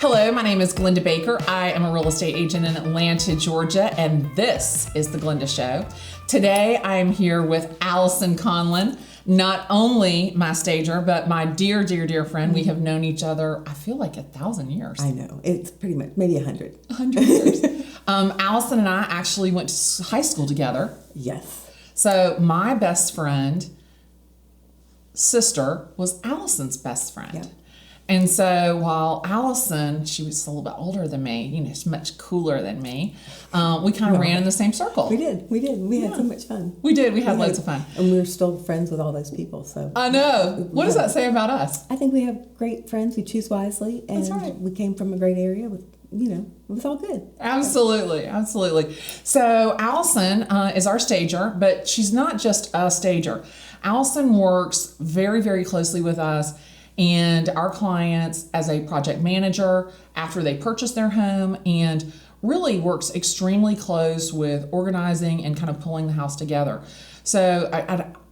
Hello, my name is Glennda Baker. I am a real estate agent in Atlanta, Georgia, and this is the Glennda Show. Today, I am here with Allison Conlon, not only my stager, but my dear, dear, dear friend. We have known each other, I feel like 1,000 years. I know. It's pretty much, maybe 100. 100 years. Allison and I actually went to high school together. Yes. So my best friend, sister, was Allison's best friend. Yeah. And so while Allison, she was a little bit older than me, she's much cooler than me, we kind of ran in the same circle. We did. We had so much fun. We did. We had loads of fun. And we're still friends with all those people. So I know. What does that say about us? I think we have great friends. We choose wisely. And That's right. We came from a great area with, it was all good. Absolutely. Absolutely. So Allison is our stager, but she's not just a stager. Allison works very, very closely with us and our clients as a project manager after they purchase their home, and really works extremely close with organizing and kind of pulling the house together. So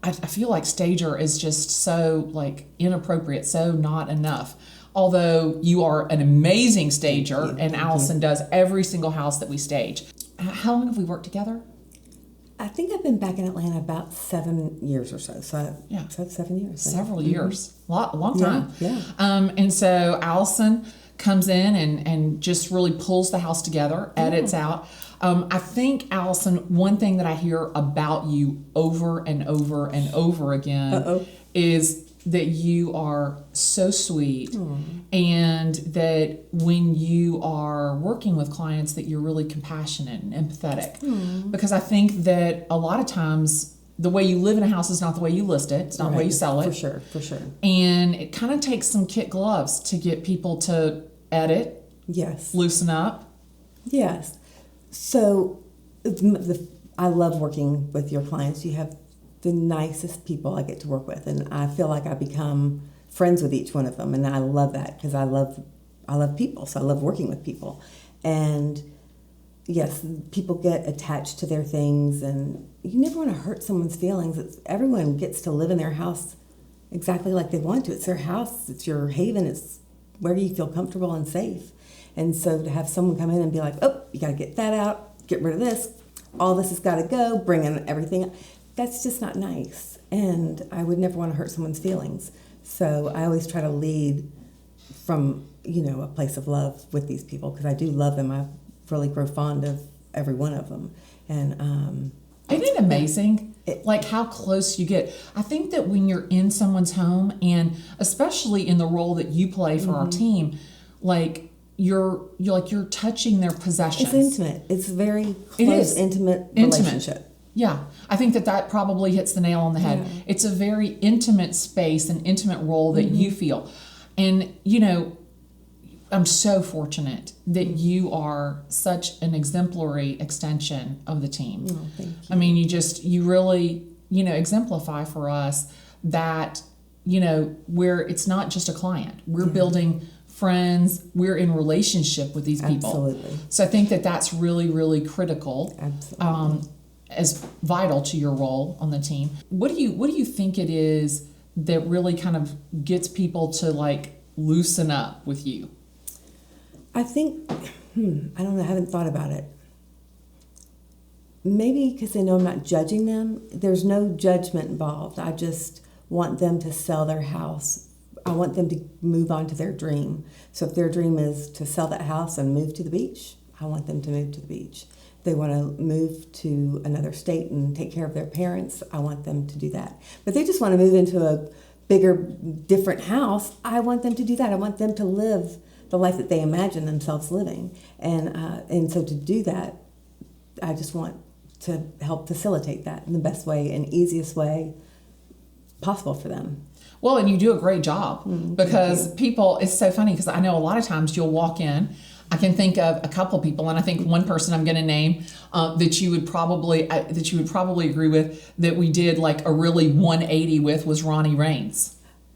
I feel like stager is just so inappropriate, so not enough. Although you are an amazing stager, and Allison does every single house that we stage. How long have we worked together? I think I've been back in Atlanta about 7 years or so. So yeah, 7 years. Several years, long time. Yeah. And so Allison comes in and just really pulls the house together, edits out. I think, Allison, one thing that I hear about you over and over and over again is that you are so sweet, and that when you are working with clients that you're really compassionate and empathetic. Because I think that a lot of times the way you live in a house is not the way you list it. It's not the way you sell it. For sure. And it kind of takes some kid gloves to get people to edit. Yes. Loosen up. Yes. So I love working with your clients. You have the nicest people I get to work with, and I feel like I become friends with each one of them, and I love that because I love people, so I love working with people. And yes, people get attached to their things, and you never want to hurt someone's feelings. Everyone gets to live in their house exactly like they want to. It's their house, it's your haven, it's where you feel comfortable and safe. And so to have someone come in and be like, oh, you got to get that out, get rid of this, all this has got to go, bring in everything. That's just not nice, and I would never want to hurt someone's feelings. So I always try to lead from, a place of love with these people, because I do love them. I really grow fond of every one of them. And isn't it amazing, how close you get? I think that when you're in someone's home, and especially in the role that you play for our team, you're touching their possessions. It's intimate. It's very close, intimate relationship. Yeah, I think that probably hits the nail on the head. Yeah. It's a very intimate space, an intimate role that you feel. And, I'm so fortunate that you are such an exemplary extension of the team. Oh, thank you. I mean, you really, exemplify for us that, where it's not just a client. We're building friends, we're in relationship with these people. Absolutely. So I think that's really, really critical. Absolutely. As vital to your role on the team. What do you think it is that really kind of gets people to loosen up with you? I think, I don't know, I haven't thought about it. Maybe because they know I'm not judging them. There's no judgment involved. I just want them to sell their house. I want them to move on to their dream. So if their dream is to sell that house and move to the beach, I want them to move to the beach. They want to move to another state and take care of their parents, I want them to do that. But they just want to move into a bigger, different house, I want them to do that. I want them to live the life that they imagine themselves living. And so to do that, I just want to help facilitate that in the best way and easiest way possible for them. Well, and you do a great job because people, it's so funny because I know a lot of times you'll walk in, I can think of a couple people, and I think one person I'm going to name that you would probably agree with that we did a really 180 with was Ronnie Raines.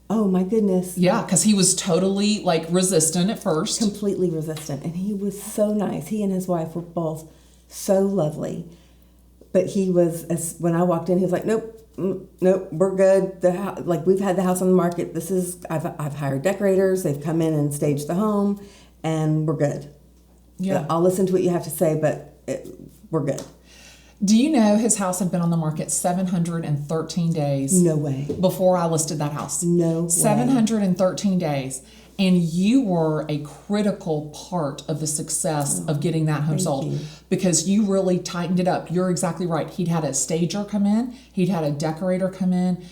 Oh my goodness! Yeah, because he was totally resistant at first, completely resistant, and he was so nice. He and his wife were both so lovely, but he was when I walked in, he was like, "Nope, nope, we're good. We've had the house on the market. I've hired decorators. They've come in and staged the home." and we're good. Yeah. I'll listen to what you have to say, but we're good. Do you know his house had been on the market 713 days? No way. Before I listed that house. No way. 713 days. And you were a critical part of the success of getting that home sold because you really tightened it up. You're exactly right. He'd had a stager come in, he'd had a decorator come in,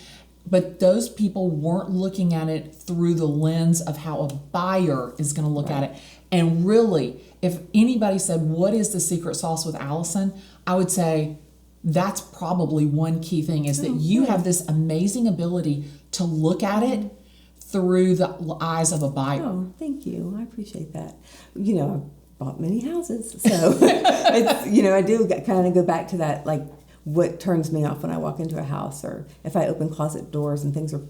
but those people weren't looking at it through the lens of how a buyer is going to look at it. And really, if anybody said, what is the secret sauce with Allison? I would say that's probably one key thing is that you have this amazing ability to look at it through the eyes of a buyer. Oh, thank you. I appreciate that. You know, I've bought many houses, so it's, you know, I do kind of go back to that, like what turns me off when I walk into a house, or if I open closet doors and things are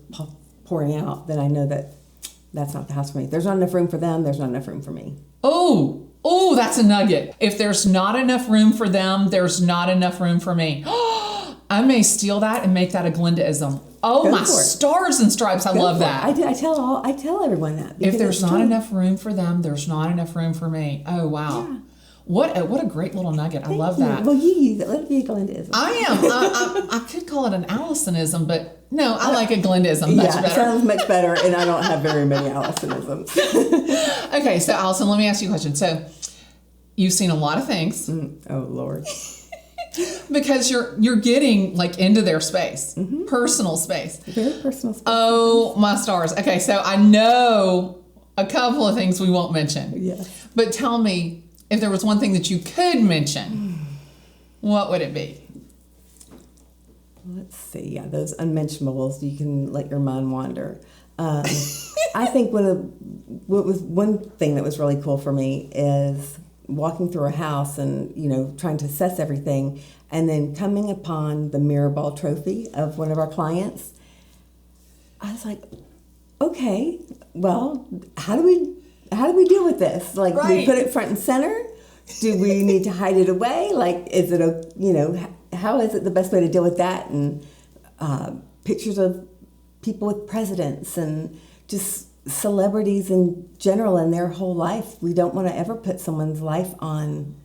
pouring out, then I know that that's not the house for me. There's not enough room for them. There's not enough room for me. Oh, that's a nugget. If there's not enough room for them, there's not enough room for me. I may steal that and make that a Glennda-ism. Oh, my stars and stripes. I love that. I tell everyone that. If there's not enough room for them, there's not enough room for me. Oh, wow. Yeah. What a great little nugget. I love that. Well, you use it. Let it be a Glennda-ism. I am. I could call it an Allisonism, but no, I like a Glennda-ism much better. It sounds much better, and I don't have very many Allisonisms. Okay, so Allison, let me ask you a question. So you've seen a lot of things. Oh, Lord. Because you're getting like into their space, personal space. Very personal space. Oh, my stars. Okay, so I know a couple of things we won't mention. Yes. But tell me, if there was one thing that you could mention, what would it be? Let's see. Yeah, those unmentionables, you can let your mind wander. I think one thing that was really cool for me is walking through a house and, you know, trying to assess everything and then coming upon the mirror ball trophy of one of our clients. I was like, okay, well, how do we deal with this? Like, do we put it front and center? Do we need to hide it away? Like, is it how is it the best way to deal with that? And pictures of people with presidents and just celebrities in general in their whole life. We don't want to ever put someone's life on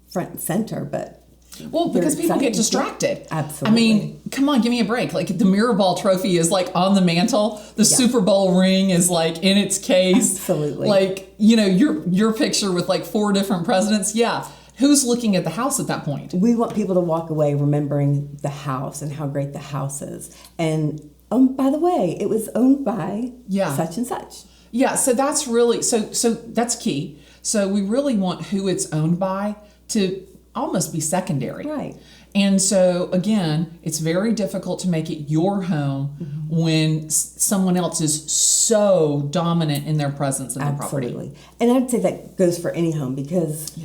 front and center, but because people get distracted. Absolutely. I mean, come on, give me a break. Like the mirror ball trophy is like on the mantle. The Super Bowl ring is like in its case. Absolutely. Like, you know, your picture with like 4 different presidents. Yeah. Who's looking at the house at that point? We want people to walk away remembering the house and how great the house is. And by the way, it was owned by such and such. Yeah, so that's really, so that's key. So we really want who it's owned by to almost be secondary. Right. And so, again, it's very difficult to make it your home when someone else is so dominant in their presence in the property. Absolutely. And I'd say that goes for any home because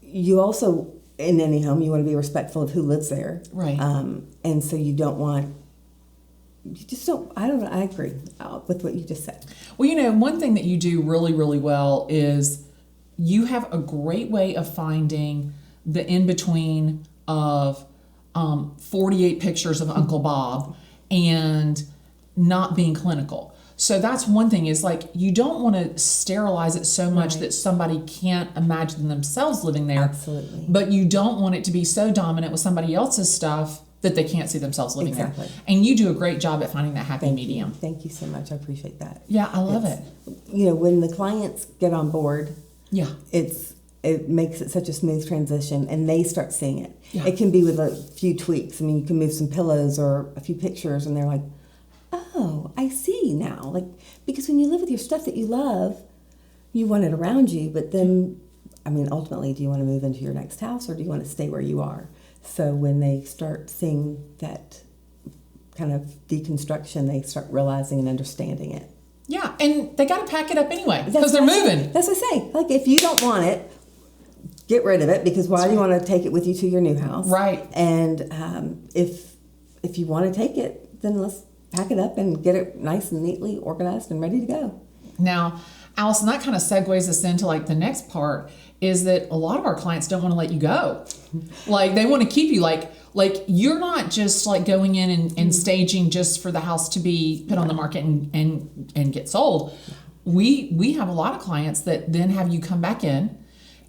you also, in any home, you want to be respectful of who lives there. Right. And so you just don't, I don't know, I agree with what you just said. Well, you know, one thing that you do really, really well is you have a great way of finding the in-between of 48 pictures of Uncle Bob and not being clinical. So that's one thing is like you don't want to sterilize it so much that somebody can't imagine themselves living there. Absolutely. But you don't want it to be so dominant with somebody else's stuff that they can't see themselves living there. And you do a great job at finding that happy medium. Thank you so much. I appreciate that. Yeah, I love it. You know, when the clients get on board, it makes it such a smooth transition and they start seeing it. Yeah. It can be with a few tweaks. I mean, you can move some pillows or a few pictures and they're like, oh, I see now. Like, because when you live with your stuff that you love, you want it around you, but then, I mean, ultimately, do you want to move into your next house or do you want to stay where you are? So when they start seeing that kind of deconstruction, they start realizing and understanding it. Yeah, and they got to pack it up anyway because they're moving. That's what I say. Like, if you don't want it, get rid of it because why do you want to take it with you to your new house? Right. And if you want to take it, then let's pack it up and get it nice and neatly organized and ready to go. Now, Allison, that kind of segues us into like the next part is that a lot of our clients don't want to let you go. Like they want to keep you like you're not just like going in and staging just for the house to be put on the market and get sold. we have a lot of clients that then have you come back in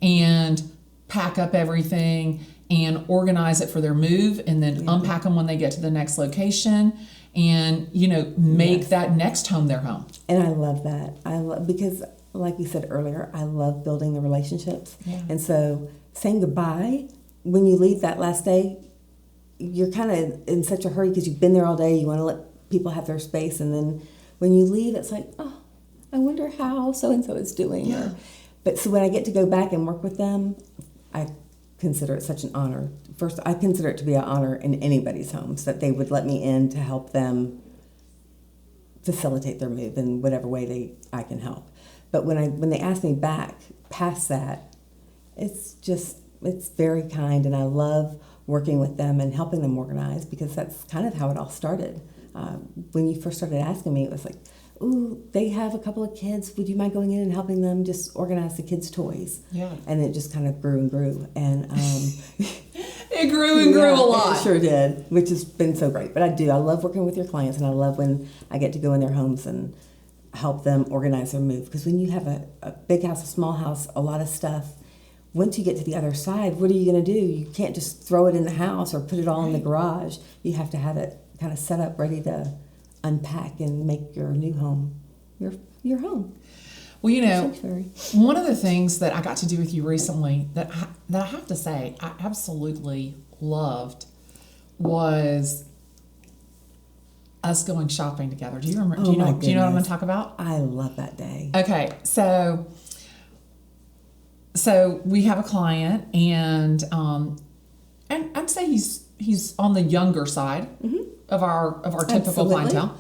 and pack up everything and organize it for their move, and then unpack them when they get to the next location, and make that next home their home. And I love that. Because like we said earlier, I love building the relationships. Yeah. And so saying goodbye when you leave that last day, you're kind of in such a hurry because you've been there all day. You want to let people have their space, and then when you leave, it's like, oh, I wonder how so and so is doing. Yeah. But so when I get to go back and work with them, I consider it such an honor. First, I consider it to be an honor in anybody's homes that they would let me in to help them facilitate their move in whatever way I can help. But when they ask me back past that, it's very kind, and I love working with them and helping them organize, because that's kind of how it all started. When you first started asking me, it was like, ooh, they have a couple of kids. Would you mind going in and helping them just organize the kids' toys? Yeah. And it just kind of grew and grew. And it grew and grew a lot. It sure did, which has been so great. But I love working with your clients, and I love when I get to go in their homes and help them organize their move. Because when you have a big house, a small house, a lot of stuff, once you get to the other side, what are you going to do? You can't just throw it in the house or put it all in the garage. You have to have it kind of set up, ready to unpack and make your new home your home. Well, one of the things that I got to do with you recently that I have to say I absolutely loved was us going shopping together. Do you remember? Do you know what I'm going to talk about? I love that day. Okay, so we have a client, and I'd say he's on the younger side of our typical clientele.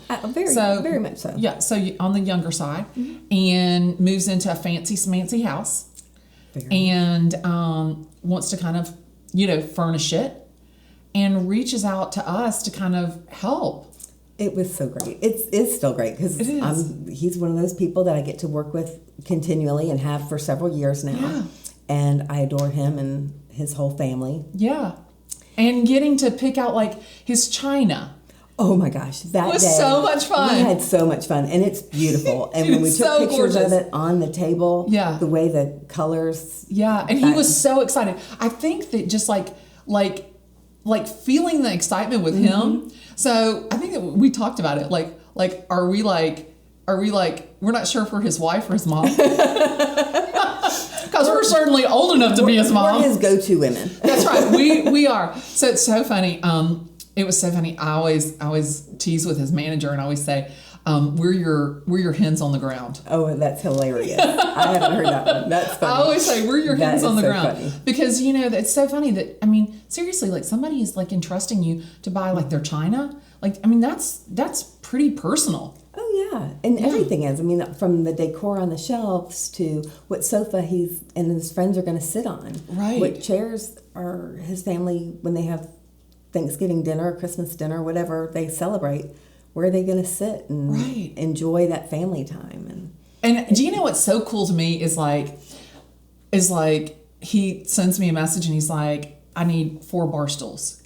Very much so. Yeah, so on the younger side, and moves into a fancy smancy house, and wants to kind of furnish it, and reaches out to us to kind of help. It was so great. It's still great because he's one of those people that I get to work with continually and have for several years now. Yeah. And I adore him and his whole family. Yeah. And getting to pick out like his china. Oh my gosh, that was day, so much fun. We had so much fun, and it's beautiful. And when we took pictures of it on the table, the way the colors. Yeah, and he was so excited. I think that just like feeling the excitement with him. So I think that we talked about it. Like are we like we're not sure if we're his wife or his mom. Because we're certainly old enough to be his mom. We're his go-to women. That's right. We are. So it's so funny. It was so funny. I always tease with his manager, and I always say, we're your hens on the ground. Oh, that's hilarious. I haven't heard that one. That's funny. I always say we're your hens on the ground. Funny. Because it's so funny that, I mean, seriously, like somebody is like entrusting you to buy like their china. Like, I mean, that's pretty personal. Oh yeah, and everything is. I mean, from the decor on the shelves to what sofa he's and his friends are going to sit on. Right. What chairs are his family when they have Thanksgiving dinner, Christmas dinner, whatever they celebrate. Where are they going to sit and enjoy that family time? And do you know what's so cool to me is like he sends me a message and he's like, I need 4 bar stools.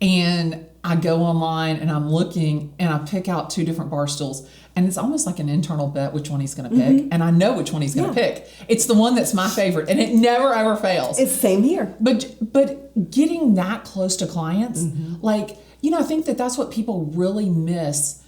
And I go online and I'm looking and I pick out 2 different bar stools, and it's almost like an internal bet which one he's going to pick. And I know which one he's going to pick. It's the one that's my favorite, and it never ever fails. It's same here. But getting that close to clients, like, I think that's what people really miss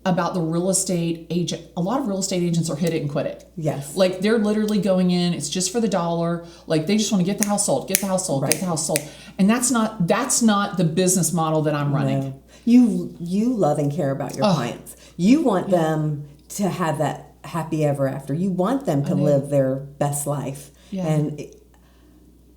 about the real estate agent. A lot of real estate agents are hit it and quit it. Yes. Like they're literally going in, it's just for the dollar. Like they just want to get the house sold, get the house sold, get the house sold. And that's not the business model that I'm running. No. You love and care about your clients. You want them to have that happy ever after. You want them to live their best life. Yeah. And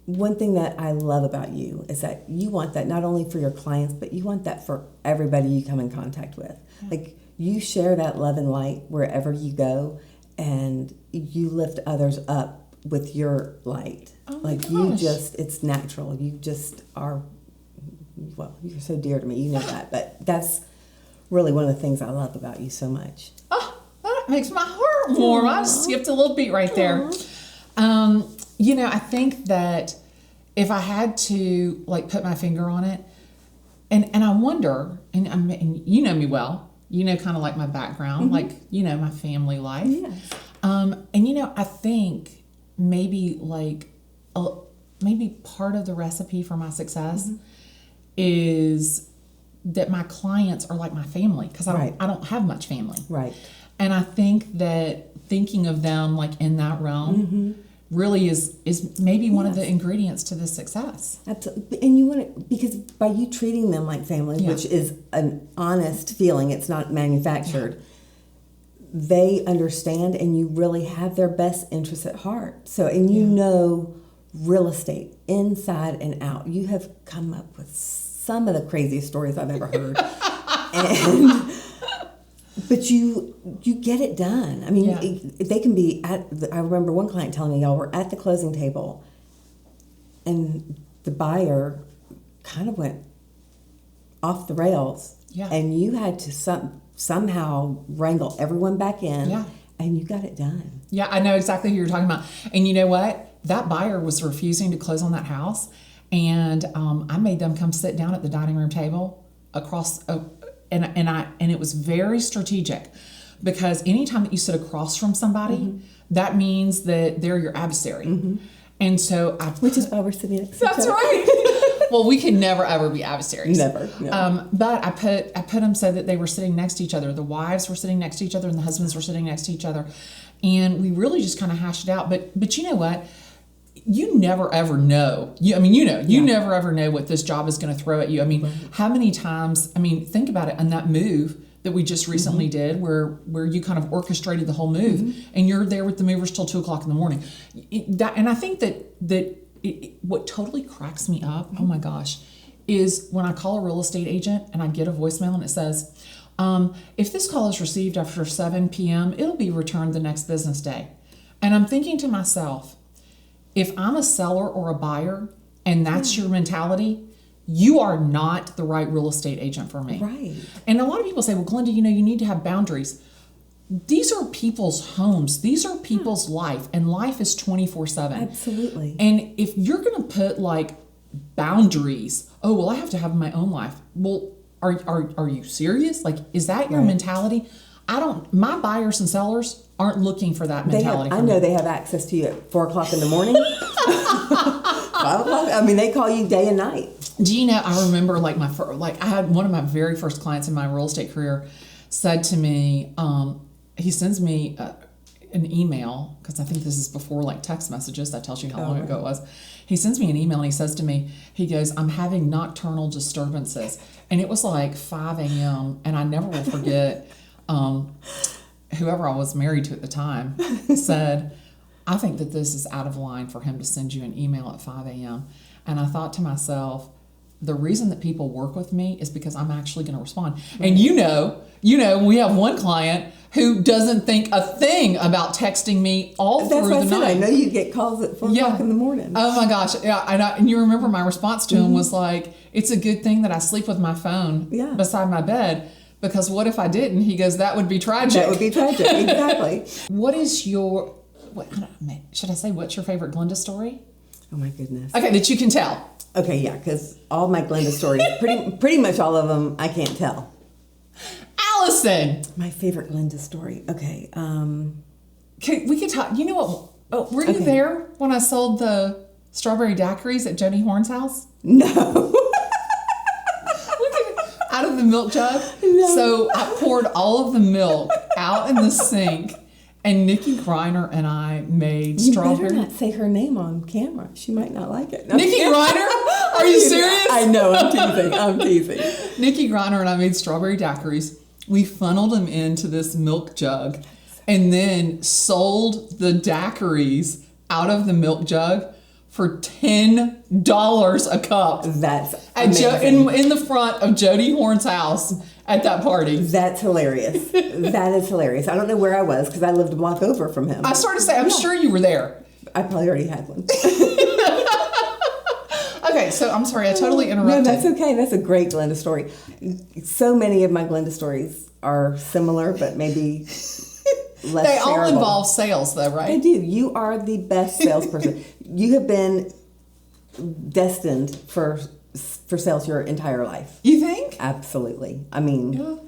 one thing that I love about you is that you want that not only for your clients, but you want that for everybody you come in contact with. Yeah. Like you share that love and light wherever you go, and you lift others up with your light. Oh my gosh. It's natural. You just are, well, you're so dear to me. You know that. But that's really one of the things I love about you so much. Oh, that makes my heart warm. I skipped a little beat right there. I think that if I had to like put my finger on it, and I wonder, and you know me well, kind of like my background, like, my family life. Yes. And I think maybe maybe part of the recipe for my success is that my clients are like my family, because I don't have much family. Right. And I think that thinking of them like in that realm really is maybe one of the ingredients to this success. Absolutely. And you want to, because by you treating them like family, which is an honest feeling, it's not manufactured, they understand and you really have their best interests at heart. So, and you know real estate inside and out. You have come up with some of the craziest stories I've ever heard. But you get it done. I mean, they can be I remember one client telling me, y'all were at the closing table and the buyer kind of went off the rails. Yeah. And you had to somehow wrangle everyone back in. Yeah. And you got it done. Yeah, I know exactly who you're talking about. And you know what? That buyer was refusing to close on that house. And I made them come sit down at the dining room table across, and it was very strategic, because anytime that you sit across from somebody, that means that they're your adversary. And so which is why we're sitting next to each other. That's right. Well, we can never ever be adversaries. Never. No. But I put them so that they were sitting next to each other. The wives were sitting next to each other, and the husbands were sitting next to each other, and we really just kind of hashed it out. But you know what? You never ever know. You never ever know what this job is going to throw at you. I mean, how many times? I mean, think about it. On that move that we just recently did, where you kind of orchestrated the whole move, and you're there with the movers till 2:00 in the morning. And I think that what totally cracks me up, oh my gosh, is when I call a real estate agent and I get a voicemail and it says, if this call is received after 7 p.m., it'll be returned the next business day. And I'm thinking to myself, if I'm a seller or a buyer and that's your mentality, you are not the right real estate agent for me. Right. And a lot of people say, well, Glennda, you need to have boundaries. These are people's homes. These are people's life, and life is 24/7. Absolutely. And if you're going to put like boundaries, oh, well, I have to have my own life. Well, are you serious? Like, is that your mentality? My buyers and sellers aren't looking for that mentality. I know they have access to you at 4:00 in the morning. 5 o'clock. I mean, they call you day and night. Do you know, I remember I had one of my very first clients in my real estate career said to me, he sends me an email, because I think this is before like text messages. That tells you how long ago it was. He sends me an email and he says to me, he goes, I'm having nocturnal disturbances. And it was like 5 a.m. And I never will forget, whoever I was married to at the time said, I think that this is out of line for him to send you an email at 5 a.m. And I thought to myself, the reason that people work with me is because I'm actually going to respond. And we have one client who doesn't think a thing about texting me all through the night. I know you get calls at 4 o'clock in the morning. Oh my gosh. Yeah. And you remember my response to him was like, it's a good thing that I sleep with my phone beside my bed, because what if I didn't? He goes, that would be tragic. That would be tragic. Exactly. Should I say what's your favorite Glennda story? Oh my goodness. Okay, that you can tell. Okay, yeah, because all my Glennda stories, pretty much all of them, I can't tell. Allison! My favorite Glennda story. Okay. We could talk. You know what? Oh, were you there when I sold the strawberry daiquiris at Jody Horn's house? No. Out of the milk jug? No. So I poured all of the milk out in the sink, and Nikki Griner and I made strawberry. You better not say her name on camera. She might not like it. No. Nikki Griner? Are you serious? I know. I'm teasing. Nikki Griner and I made strawberry daiquiris. We funneled them into this milk jug and then sold the daiquiris out of the milk jug for $10 a cup. That's amazing. In the front of Jody Horn's house at that party. That's hilarious. That is hilarious. I don't know where I was because I lived a block over from him. I started to say, I'm sure you were there. I probably already had one. Okay, so I'm sorry, I totally interrupted. No, that's okay. That's a great Glennda story. So many of my Glennda stories are similar, but maybe less They all terrible. involve sales, though, right? They do. You are the best salesperson. You have been destined for sales your entire life. You think? Absolutely. I mean,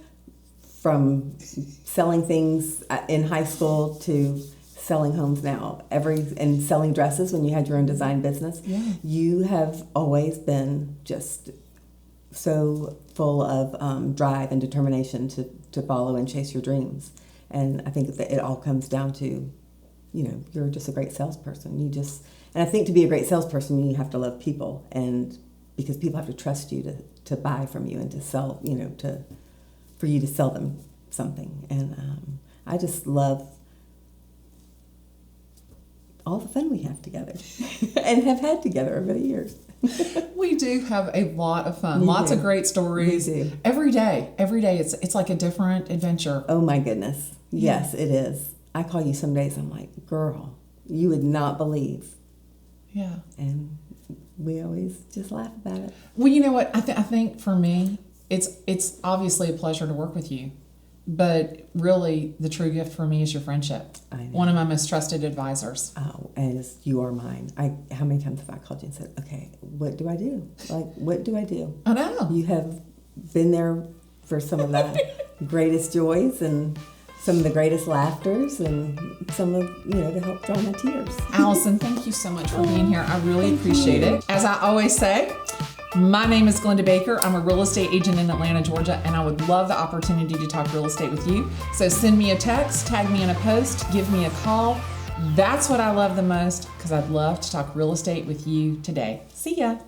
from selling things in high school to selling homes now, and selling dresses when you had your own design business. Yeah. You have always been just so full of drive and determination to follow and chase your dreams. And I think that it all comes down to, you're just a great salesperson. And I think to be a great salesperson, you have to love people, and because people have to trust you to buy from you and to sell, for you to sell them something. And I just love all the fun we have together and have had together over the years. We do have a lot of fun. We Lots do. of great stories. We do. Every day, it's like a different adventure. Oh my goodness. Yeah. Yes, it is. I call you some days, I'm like, girl, you would not believe. Yeah. And we always just laugh about it. Well, you know what? I think for me, it's obviously a pleasure to work with you, but really the true gift for me is your friendship. I know. One of my most trusted advisors. Oh, as you are mine. How many times have I called you and said, okay, what do I do? What do I do? I know. You have been there for some of the greatest joys and some of the greatest laughters and some of, to help dry my tears. Allison, thank you so much for being here. I really Thank appreciate you. it. As I always say, my name is Glennda Baker. I'm a real estate agent in Atlanta, Georgia, and I would love the opportunity to talk real estate with you. So send me a text, tag me in a post, give me a call. That's what I love the most, because I'd love to talk real estate with you today. See ya.